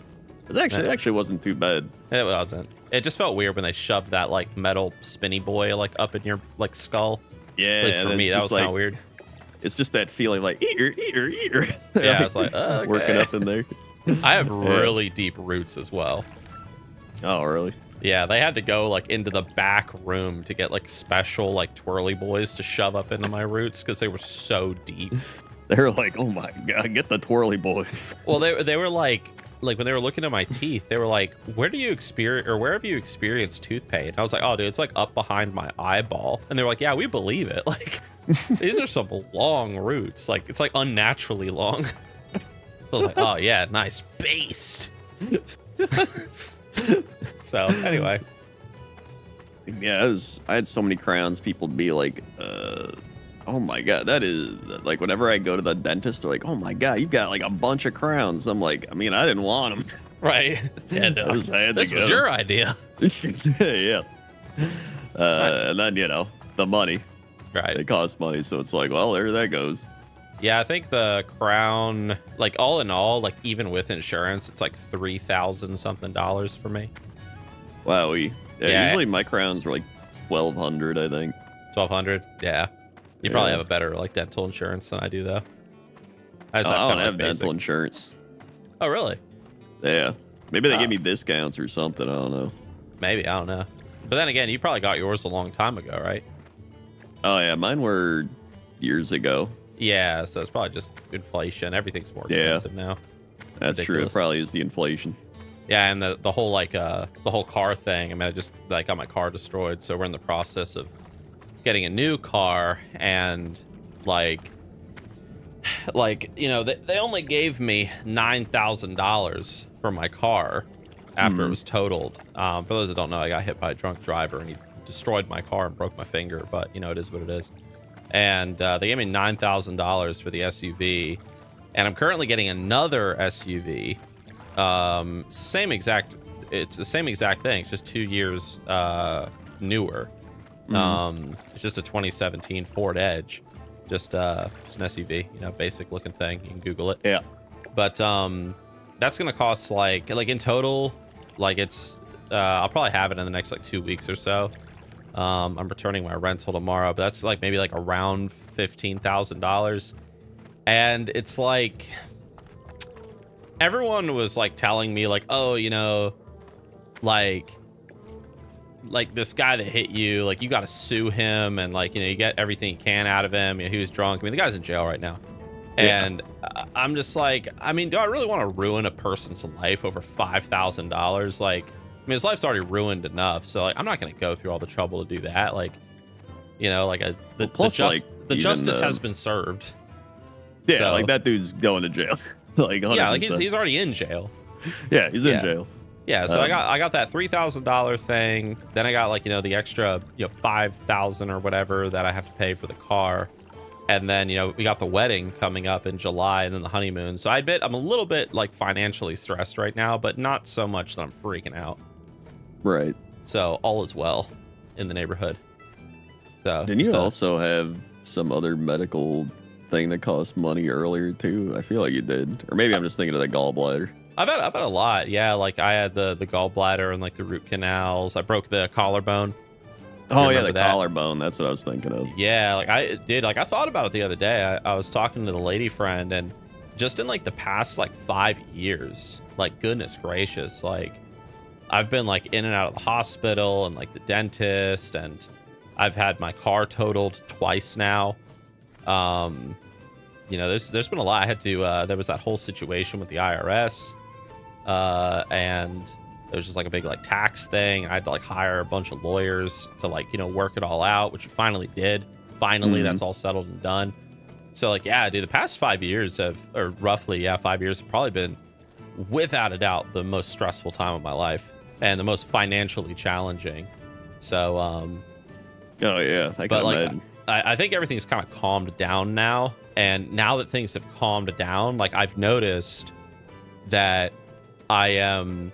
It actually wasn't too bad. It wasn't. It just felt weird when they shoved that like metal spinny boy like up in your like skull. Yeah, at least for me, that was kind of weird. It's just that feeling like eater. Yeah, it's like okay. Working up in there. I have really deep roots as well. Oh, really? Yeah, they had to go like into the back room to get like special like twirly boys to shove up into my roots because they were so deep. They were like, oh my god, get the twirly boy. Well, they were like when they were looking at my teeth, they were like, where have you experienced tooth pain? And I was like, oh dude, it's like up behind my eyeball. And they were like, yeah, we believe it. Like these are some long roots. Like it's like unnaturally long. So I was like, oh yeah, nice based. So anyway. Yeah, I had so many crowns, people would be like, oh my god, that is like whenever I go to the dentist, they're like, oh my god, you've got like a bunch of crowns. I'm like, I mean, I didn't want them. Right. Yeah, no, this was your idea. Yeah. And then, the money. Right. It costs money. So it's like, well, there that goes. Yeah, I think the crown, like all in all, like even with insurance, it's like $3,000 something for me. Wow. Usually my crowns were like 1,200, I think. 1,200? Yeah. You probably have a better like dental insurance than I do, though. I don't have dental insurance. Oh, really? Yeah. Maybe they give me discounts or something. I don't know. Maybe. I don't know. But then again, you probably got yours a long time ago, right? Oh, yeah. Mine were years ago. Yeah. So it's probably just inflation. Everything's more expensive now. That's true. It probably is the inflation. Yeah. And the whole like the whole car thing. I mean, I just like got my car destroyed. So we're in the process of getting a new car, and like they only gave me $9,000 for my car after it was totaled. For those that don't know, I got hit by a drunk driver and he destroyed my car and broke my finger, but it is what it is. And they gave me $9,000 for the SUV, and I'm currently getting another SUV. It's the same exact thing. It's just 2 years newer. It's just a 2017 Ford Edge, just an SUV, you know, basic looking thing. You can Google it. Yeah. But that's gonna cost like in total, like it's I'll probably have it in the next like 2 weeks or so. I'm returning my rental tomorrow, but that's like maybe like around $15,000. And it's like everyone was like telling me like, oh, you know, like this guy that hit you, like you got to sue him, and like, you know, you get everything you can out of him. You know, he was drunk. I mean, the guy's in jail right now. Yeah. And I'm just like, I mean, do I really want to ruin a person's life over $5,000? Like, I mean, his life's already ruined enough, so like, I'm not gonna go through all the trouble to do that. Like, you know, like the justice has been served. Yeah, so, like that dude's going to jail. Like 100%. Yeah, like he's already in jail. Yeah, he's in jail. Yeah, so I got that $3,000 thing. Then I got like, you know, the extra, you know, $5,000 or whatever that I have to pay for the car. And then, you know, we got the wedding coming up in July, and then the honeymoon. So I admit I'm a little bit like financially stressed right now, but not so much that I'm freaking out. Right. So all is well in the neighborhood. So didn't you also have some other medical thing that cost money earlier too? I feel like you did, or maybe I'm just thinking of the gallbladder. I've had a lot. Yeah, like I had the gallbladder and like the root canals. I broke the collarbone. Oh yeah, the collarbone. That's what I was thinking of. Yeah, like I did. Like I thought about it the other day. I was talking to the lady friend, and just in like the past like 5 years, like goodness gracious, like I've been like in and out of the hospital and like the dentist, and I've had my car totaled twice now. You know, there's been a lot. I had to there was that whole situation with the IRS, and there was just like a big like tax thing. I had to like hire a bunch of lawyers to like, you know, work it all out, which we finally did. Finally, that's all settled and done. So like, yeah, dude, the past 5 years or roughly, 5 years have probably been without a doubt the most stressful time of my life and the most financially challenging. So, oh yeah, I but like, I think everything's kind of calmed down now. And now that things have calmed down, like I've noticed that I am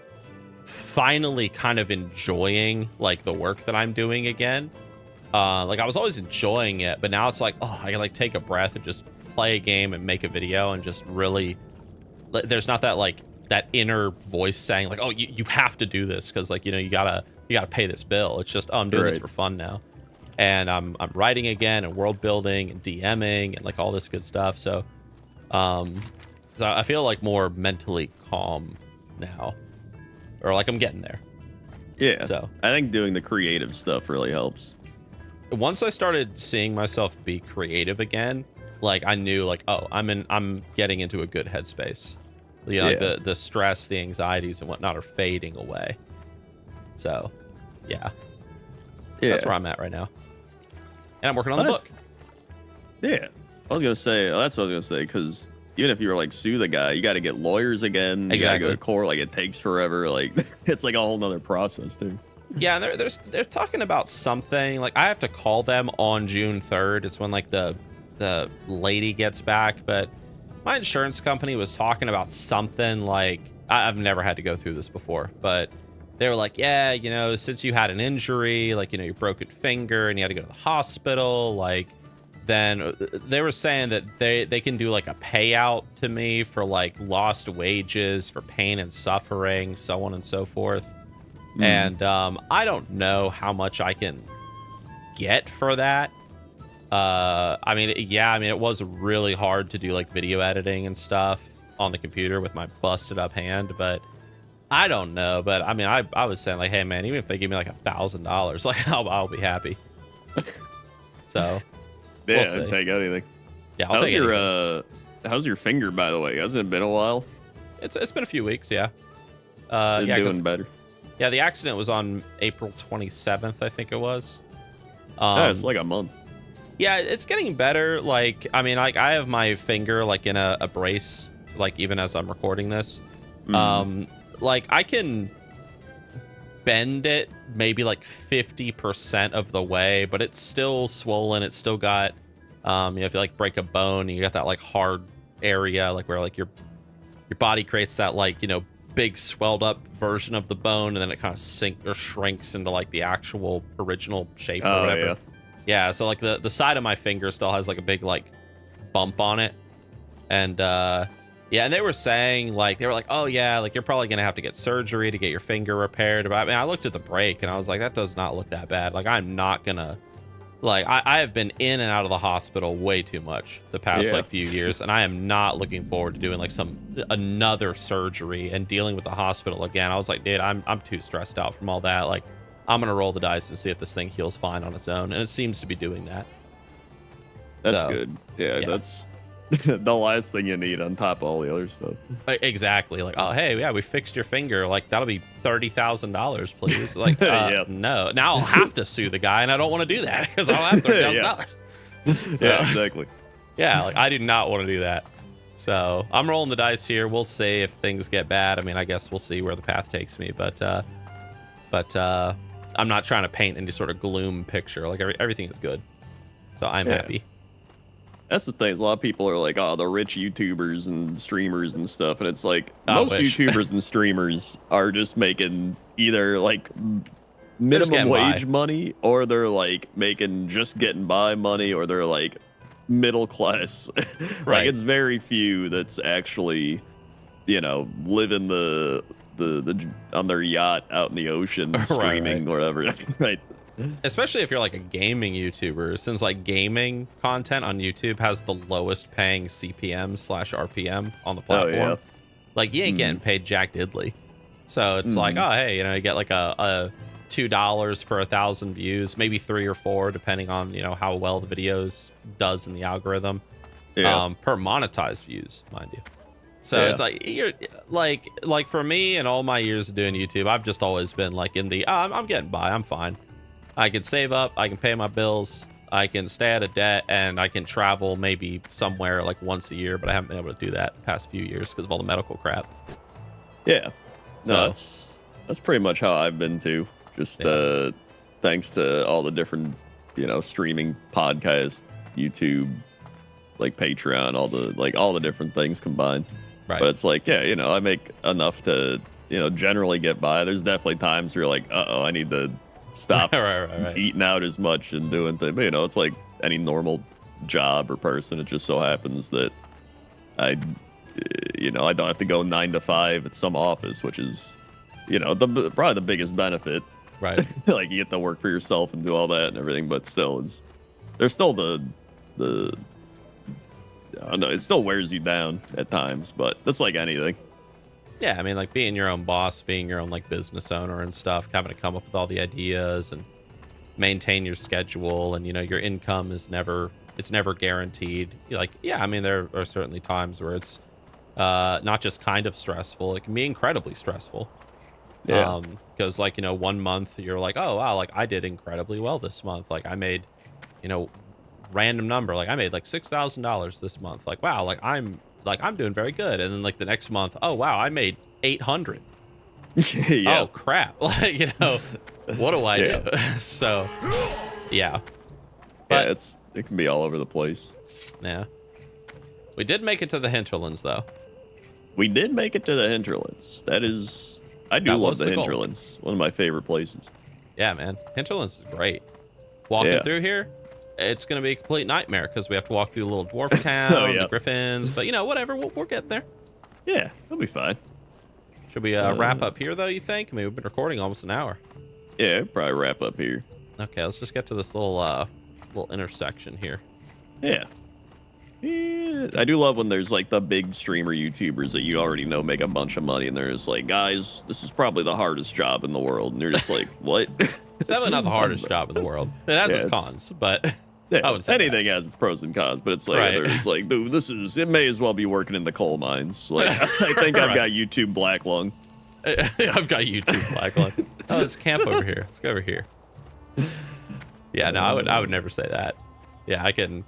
finally kind of enjoying like the work that I'm doing again. Like I was always enjoying it, but now it's like, oh, I can like take a breath and just play a game and make a video and just really, there's not that like that inner voice saying like, oh, you have to do this because like, you know, you gotta pay this bill. It's just, oh, I'm doing this for fun now. And I'm writing again and world building and DMing and like all this good stuff. So, so I feel like more mentally calm now, or like I'm getting there. Yeah. So I think doing the creative stuff really helps. Once I started seeing myself be creative again, like I knew like, oh, I'm getting into a good headspace. You know, like the stress, the anxieties and whatnot are fading away. So yeah, that's where I'm at right now. And I'm working on the book. Yeah. I was going to say, that's what I was going to say, because even if you were like sue the guy, you got to get lawyers again. You got to go to court. Like it takes forever. Like it's like a whole nother process, too. Yeah. And they're talking about something like I have to call them on June 3rd. It's when like the lady gets back. But my insurance company was talking about something like I've never had to go through this before, but they were like, yeah, you know, since you had an injury, like, you know, your broken finger and you had to go to the hospital, like, then they were saying that they can do like a payout to me for like lost wages, for pain and suffering, so on and so forth. And I don't know how much I can get for that. I mean, it was really hard to do like video editing and stuff on the computer with my busted up hand, but I don't know. But I mean, I was saying like, hey man, even if they give me like $1,000, like I'll be happy. So yeah, we'll take anything. Yeah, I'll take anything. How's your finger, by the way? Hasn't it been a while? It's been a few weeks, yeah. Doing better. Yeah, the accident was on April 27th, I think it was. It's like a month. Yeah, it's getting better. Like, I mean, like I have my finger like in a brace, like even as I'm recording this. Like I can bend it maybe like 50% of the way, but it's still swollen. It's still got, you know, if you like break a bone, you got that like hard area, like where like your body creates that like, you know, big swelled up version of the bone, and then it kind of shrinks into like the actual original shape or whatever. Yeah, so like the side of my finger still has like a big like bump on it. And yeah, and they were saying like, oh yeah, like you're probably gonna have to get surgery to get your finger repaired. But I mean, I looked at the break and I was like, that does not look that bad. Like I'm not gonna, like I have been in and out of the hospital way too much the past like few years, and I am not looking forward to doing like another surgery and dealing with the hospital again. I was like, dude, I'm too stressed out from all that. Like I'm gonna roll the dice and see if this thing heals fine on its own, and it seems to be doing that. That's good. Yeah, that's the last thing you need on top of all the other stuff. Exactly. Like, oh, hey, yeah, we fixed your finger. Like, that'll be $30,000, please. Like, no. Now I'll have to sue the guy, and I don't want to do that because I'll have $30,000. Yeah, exactly. Yeah, like, I do not want to do that. So I'm rolling the dice here. We'll see if things get bad. I mean, I guess we'll see where the path takes me. But I'm not trying to paint any sort of gloom picture. Like, everything is good. So I'm happy. That's the thing. A lot of people are like, oh, the rich YouTubers and streamers and stuff. And it's like, most YouTubers and streamers are just making either like minimum wage money, or they're like making just getting by money, or they're like middle class. Like it's very few that's actually, you know, living the on their yacht out in the ocean streaming or whatever. Right. Especially if you're like a gaming YouTuber, since like gaming content on YouTube has the lowest paying CPM/RPM on the platform. Like you ain't getting paid jack diddly. So it's like, oh hey, you know, you get like a $2 per 1,000 views, maybe 3 or 4 depending on, you know, how well the videos does in the algorithm. Per monetized views, mind you. So it's like you're like for me and all my years of doing YouTube, I've just always been like in the I'm getting by, I'm fine. I can save up, I can pay my bills, I can stay out of debt, and I can travel maybe somewhere like once a year, but I haven't been able to do that the past few years because of all the medical crap. Yeah. No, that's pretty much how I've been too. Just thanks to all the different, you know, streaming, podcast, YouTube, like Patreon, all the different things combined. Right. But it's like, yeah, you know, I make enough to, you know, generally get by. There's definitely times where you're like, uh-oh, I need to stop eating out as much and doing things. But, you know, it's like any normal job or person. It just so happens that I don't have to go 9 to 5 at some office, which is, you know, probably the biggest benefit. Right. Like you get to work for yourself and do all that and everything, but still, there's still the I don't know, it still wears you down at times, but that's like anything. Yeah, I mean, like being your own boss, being your own like business owner and stuff, having to come up with all the ideas and maintain your schedule, and you know your income is never guaranteed. Like, yeah, I mean there are certainly times where it's not just kind of stressful; it can be incredibly stressful. Yeah. Because like, you know, one month you're like, oh wow, like I did incredibly well this month. Like I made, you know, random number, like I made like $6,000 this month. Like wow, like I'm doing very good. And then like the next month, oh wow, I made 800. Oh crap. Like, you know, what do I do? So yeah. But it can be all over the place. Yeah. We did make it to the hinterlands though. We did make it to the hinterlands. I do love the hinterlands. One of my favorite places. Yeah, man. Hinterlands is great. Walking through here, it's going to be a complete nightmare because we have to walk through the little dwarf town, the griffins, but you know, whatever, we'll get there. Yeah, it'll be fine. Should we wrap up here though, you think? I mean, we've been recording almost an hour. Yeah, probably wrap up here. Okay, let's just get to this little intersection here. Yeah. I do love when there's like the big streamer YouTubers that you already know make a bunch of money, and they're just like, guys, this is probably the hardest job in the world, and you're just like, what? It's definitely not the hardest job in the world. It has its cons, but I would say anything has its pros and cons. But it's like there's like, dude, it may as well be working in the coal mines. Like I think I've got YouTube black lung. I've got YouTube black lung. Oh, there's a camp over here. Let's go over here. Yeah, no, I would never say that. Yeah, I can.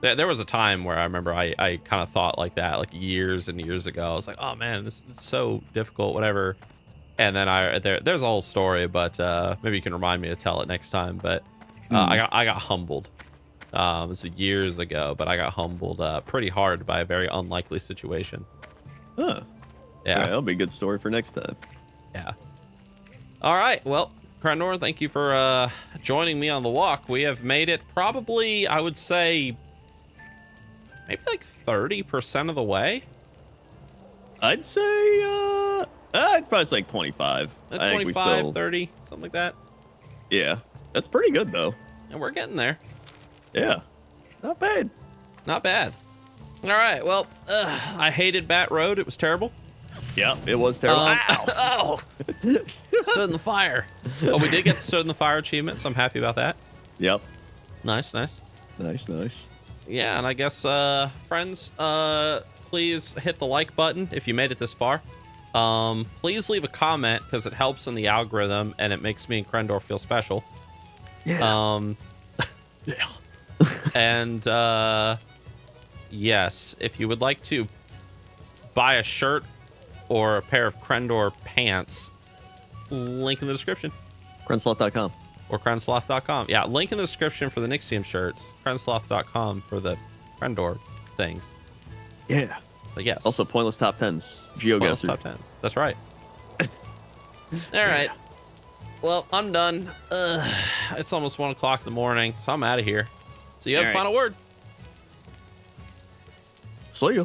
There was a time where I remember I kind of thought like that, like years and years ago. I was like, oh man, this is so difficult, whatever. And then there's a whole story, but maybe you can remind me to tell it next time. But I got humbled. It was years ago, but I got humbled pretty hard by a very unlikely situation. Huh. Yeah, that'll be a good story for next time. Yeah. All right. Well, Crendor, thank you for joining me on the walk. We have made it probably, I would say, maybe like 30% of the way. I'd say, it's probably like 25. I think 25, 30, something like that. Yeah, that's pretty good, though. And we're getting there. Yeah, not bad. Not bad. All right, well, I hated Bat Road. It was terrible. Yeah, it was terrible. Ow! Oh! Stood in the fire. Oh, we did get the Stood in the Fire achievement, so I'm happy about that. Yep. Nice, nice. Nice. Yeah, and I guess, friends, please hit the like button if you made it this far. Please leave a comment because it helps in the algorithm and it makes me and Crendor feel special. Yeah. Yeah. And yes, if you would like to buy a shirt or a pair of Crendor pants, link in the description. Crensloth.com. Or Crensloth.com. Yeah, link in the description for the Nixxiom shirts. Crensloth.com for the Crendor things. Yeah. But yes. Also, pointless top 10s. Pointless GeoGuessr. top 10s. That's right. All right. Well, I'm done. It's almost 1 o'clock in the morning, so I'm out of here. So you have a final word. See ya.